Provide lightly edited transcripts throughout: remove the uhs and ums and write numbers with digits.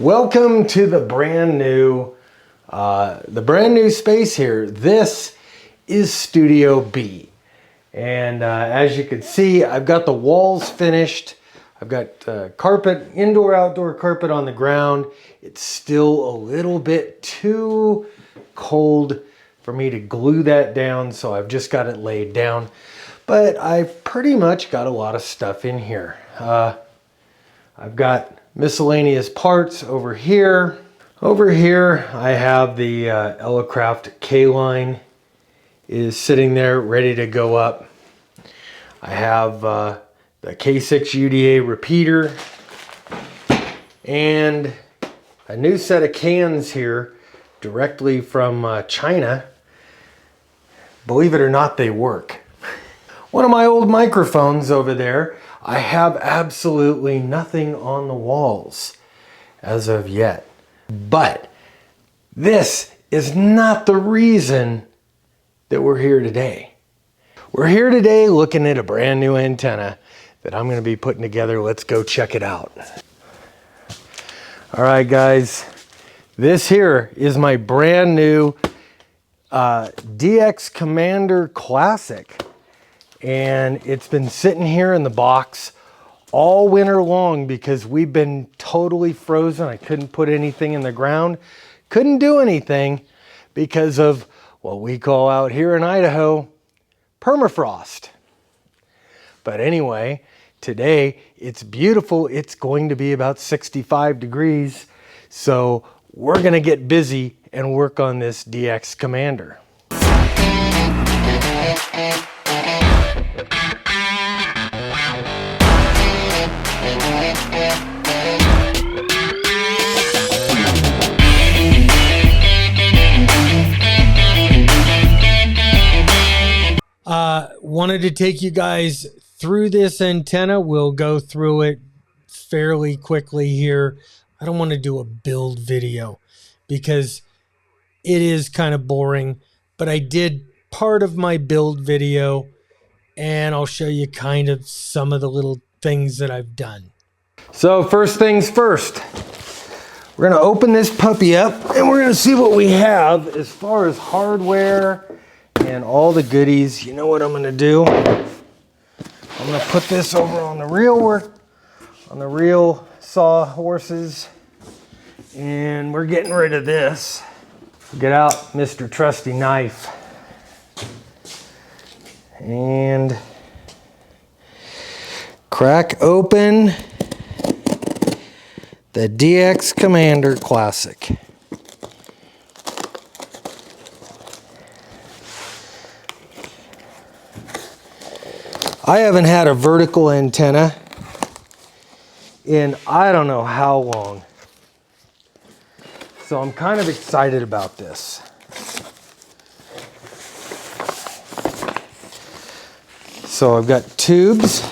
Welcome to the brand new space here. This is Studio B. And as you can see, I've got the walls finished. I've got carpet, indoor, outdoor carpet on the ground. It's still a little bit too cold for me to glue that down, so I've just got it laid down. But I've pretty much got a lot of stuff in here. I've got miscellaneous parts over here. Over here, I have the Elecraft K-line is sitting there ready to go up. I have the K6 UDA repeater and a new set of cans here directly from China. Believe it or not, they work. One of my old microphones over there. I have absolutely nothing on the walls as of yet. But this is not the reason that we're here today. We're here today looking at a brand new antenna that I'm going to be putting together. Let's go check it out. All right, guys. This here is my brand new DX Commander Classic. And it's been sitting here in the box all winter long because we've been totally frozen. I couldn't put anything in the ground. Couldn't do anything because of what we call out here in Idaho, permafrost. But anyway, today it's beautiful. It's going to be about 65 degrees. So we're going to get busy and work on this DX Commander. Wanted to take you guys through this antenna. We'll go through it fairly quickly here. I don't want to do a build video because it is kind of boring, but I did part of my build video and I'll show you kind of some of the little things that I've done. So first things first, we're going to open this puppy up and we're going to see what we have as far as hardware and all the goodies. You know what I'm going to do? I'm going to put this over on the real saw horses, and we're getting rid of this. Get out Mr. Trusty Knife and crack open the DX Commander Classic. I haven't had a vertical antenna in I don't know how long. So I'm kind of excited about this. So I've got tubes.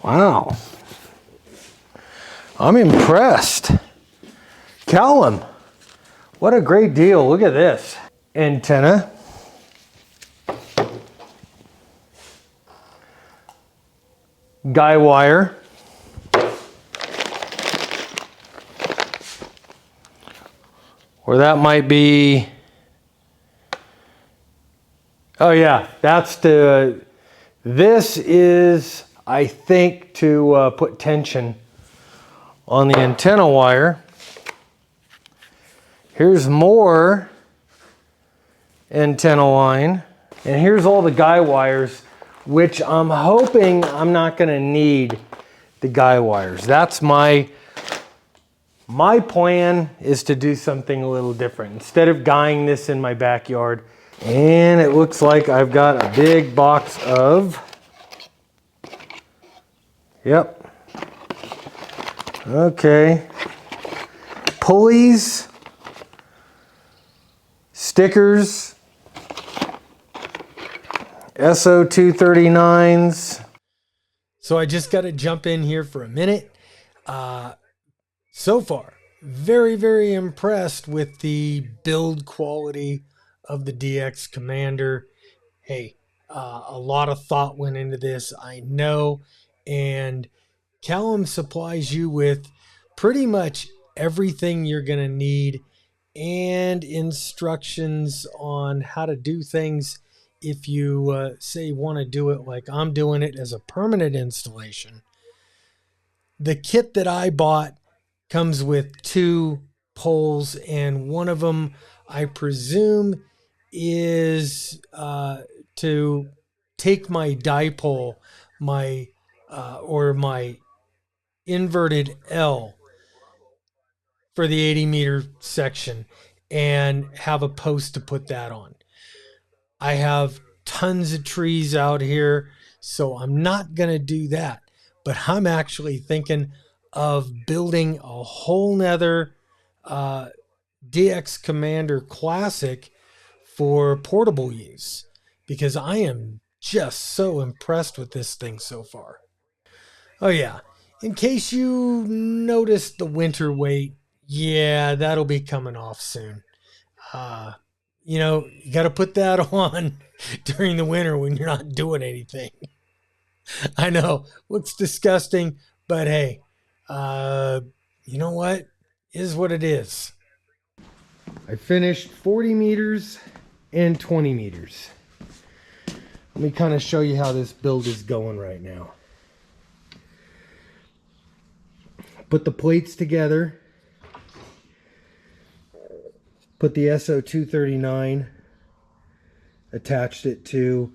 Wow, I'm impressed. Callum, what a great deal. Look at this. Antenna. Guy wire. Or that might be, oh yeah, that's the, this is, I think, to put tension on the antenna wire. Here's more antenna line. And here's all the guy wires, which I'm hoping I'm not going to need the guy wires. That's my plan is to do something a little different. Instead of guying this in my backyard. And it looks like I've got a big box of, yep. Okay. Pulleys, stickers, SO239s. So I just got to jump in here for a minute. So far, very, very impressed with the build quality of the DX Commander. Hey, a lot of thought went into this, I know, and Callum supplies you with pretty much everything you're going to need and instructions on how to do things if you say want to do it like I'm doing it as a permanent installation. The kit that I bought comes with 2 poles, and one of them, I presume, is to take my dipole, my or my inverted L for the 80-meter section, and have a post to put that on. I have tons of trees out here, so I'm not going to do that. But I'm actually thinking of building a whole nother DX Commander Classic for portable use, because I am just so impressed with this thing so far. Oh yeah, in case you noticed the winter weight, yeah, that'll be coming off soon. You got to put that on during the winter when you're not doing anything. I know, looks disgusting, but hey, you know what? It is what it is. I finished 40 meters and 20 meters. Let me kind of show you how this build is going right now. Put the plates together. Put the SO239, attached it to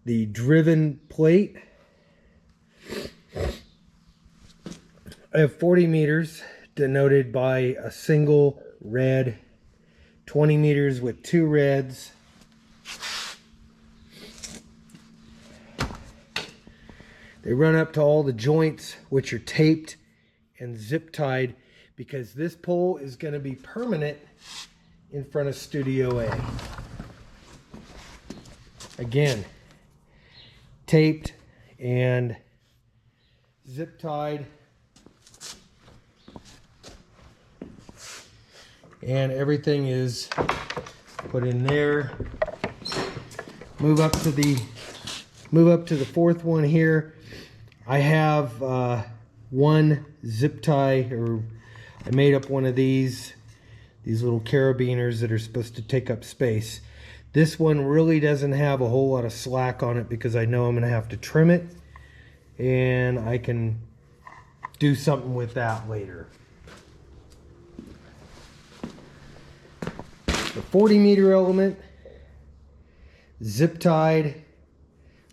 the driven plate. I have 40 meters denoted by a single red, 20 meters with 2 reds. They run up to all the joints, which are taped and zip tied, because this pole is going to be permanent in front of Studio A. Again, taped and zip tied, and everything is put in there. Move up to the 4th one here. I have one zip tie, or I made up one of these little carabiners that are supposed to take up space. This one really doesn't have a whole lot of slack on it because I know I'm going to have to trim it, and I can do something with that later. The 40 meter element, zip tied,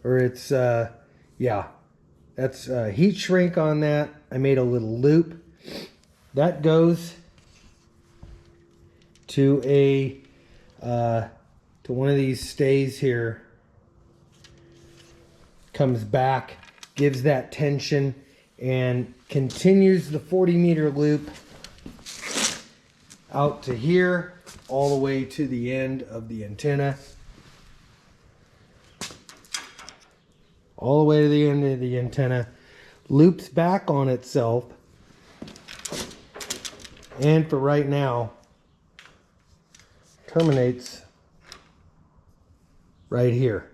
or it's that's heat shrink on that. I made a little loop that goes to to one of these stays here, comes back, gives that tension, and continues the 40 meter loop out to here, all the way to the end of the antenna. All the way to the end of the antenna, loops back on itself, and for right now, terminates right here.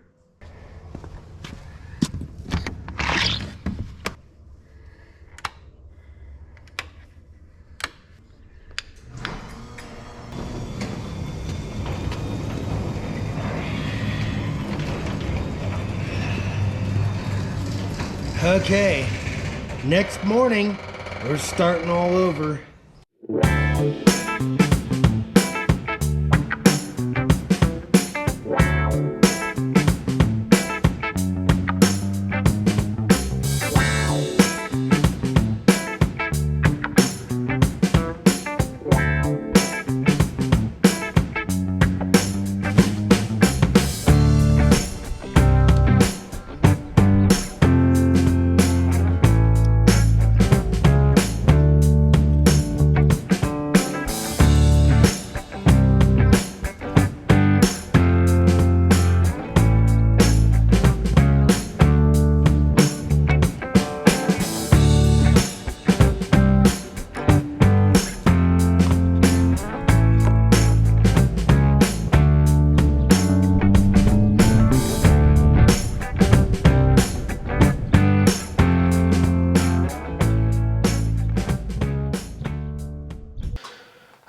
Okay, next morning, we're starting all over.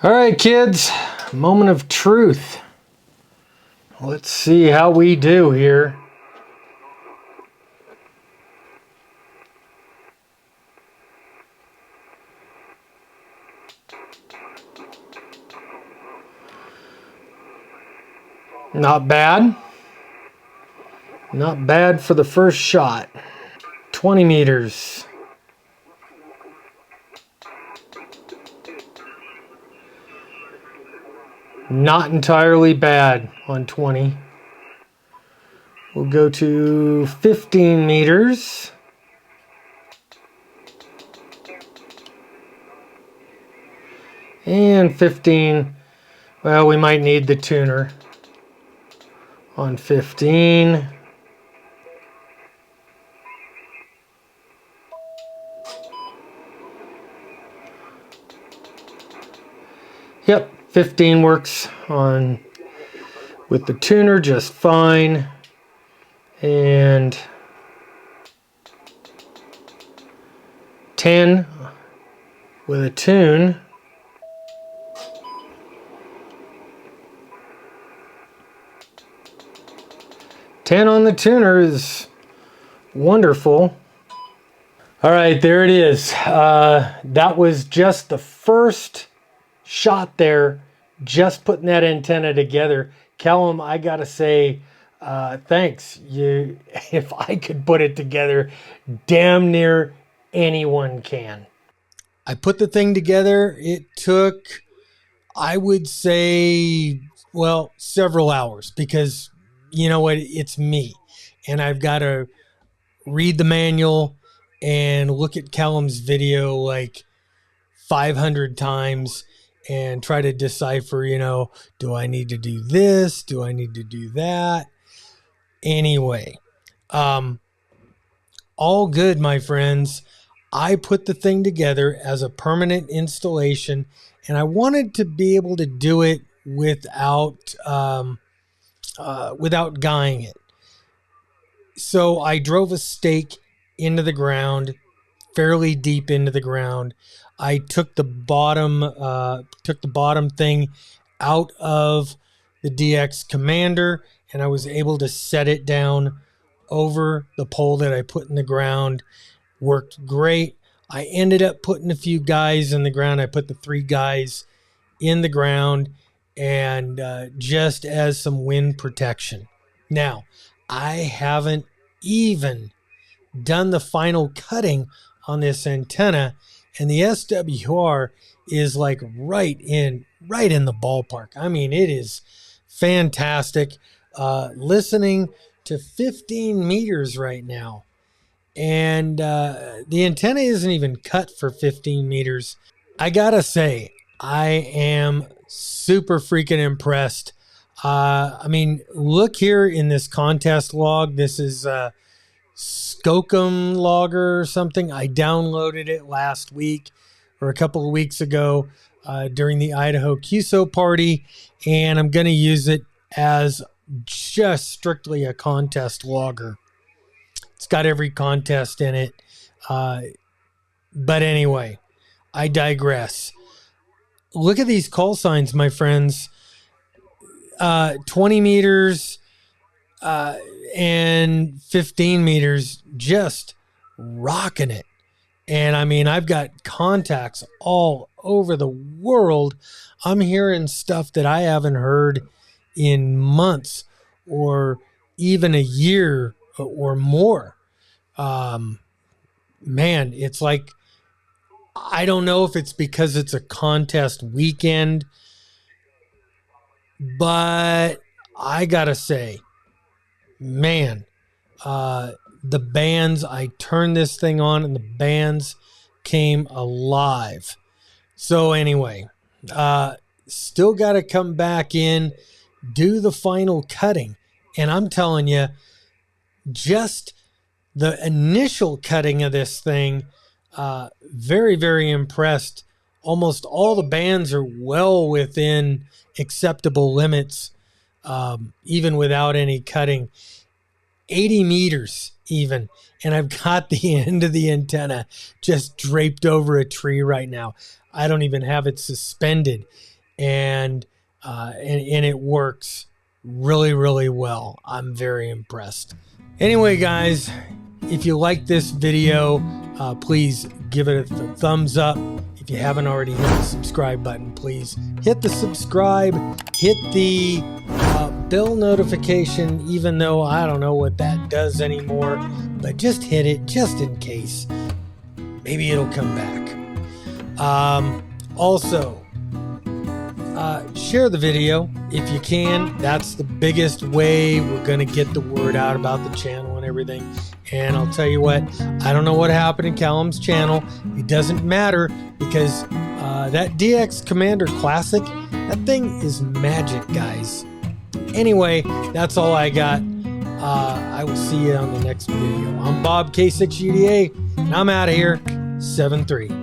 All right, kids, moment of truth. Let's see how we do here. Not bad. Not bad for the first shot. 20 meters. Not entirely bad on 20. We'll go to 15 meters. And 15. Well, we might need the tuner on 15. Yep, 15 works on with the tuner just fine. And 10 with a tune. Ten on the tuner is wonderful. All right, there it is. That was just the first shot there, just putting that antenna together. Callum, I gotta say, thanks. If I could put it together, damn near anyone can. I put the thing together. It took, I would say, well, several hours, because you know what, it's me, and I've got to read the manual and look at Callum's video like 500 times and try to decipher, do I need to do this? Do I need to do that? Anyway, all good, my friends. I put the thing together as a permanent installation, and I wanted to be able to do it without guying it. So I drove a stake into the ground, fairly deep into the ground. I took the bottom thing out of the DX Commander, and I was able to set it down over the pole that I put in the ground. Worked great. I ended up putting a few guys in the ground. I put the 3 guys in the ground, and just as some wind protection. Now, I haven't even done the final cutting on this antenna, and the SWR is like right in the ballpark. I mean, it is fantastic. Listening to 15 meters right now, and the antenna isn't even cut for 15 meters. I gotta say, I am super freaking impressed. I mean, look here in this contest log. This is Skookum logger or something. I downloaded it last week or a couple of weeks ago during the Idaho QSO party, and I'm going to use it as just strictly a contest logger. It's got every contest in it. But anyway, I digress. Look at these call signs, my friends. 20 meters and 15 meters, just rocking it. And I mean, I've got contacts all over the world. I'm hearing stuff that I haven't heard in months or even a year or more. Man, it's like, I don't know if it's because it's a contest weekend, but I gotta say, man, the bands, I turned this thing on and the bands came alive. So anyway, still got to come back in, do the final cutting. And I'm telling you, just the initial cutting of this thing, very, very impressed. Almost all the bands are well within acceptable limits, even without any cutting. 80 meters even, and I've got the end of the antenna just draped over a tree right now. I don't even have it suspended, and it works really, really well. I'm very impressed. Anyway, guys, if you like this video, please give it a thumbs up. If you haven't already hit the subscribe button, please hit the subscribe, hit the bell notification, even though I don't know what that does anymore, but just hit it just in case. Maybe it'll come back. Also, share the video if you can. That's the biggest way we're going to get the word out about the channel and everything. And I'll tell you what, I don't know what happened in Callum's channel. It doesn't matter, because that DX Commander Classic, that thing is magic, guys. Anyway, that's all I got. I will see you on the next video. I'm Bob K6UDA, and I'm out of here. 7-3.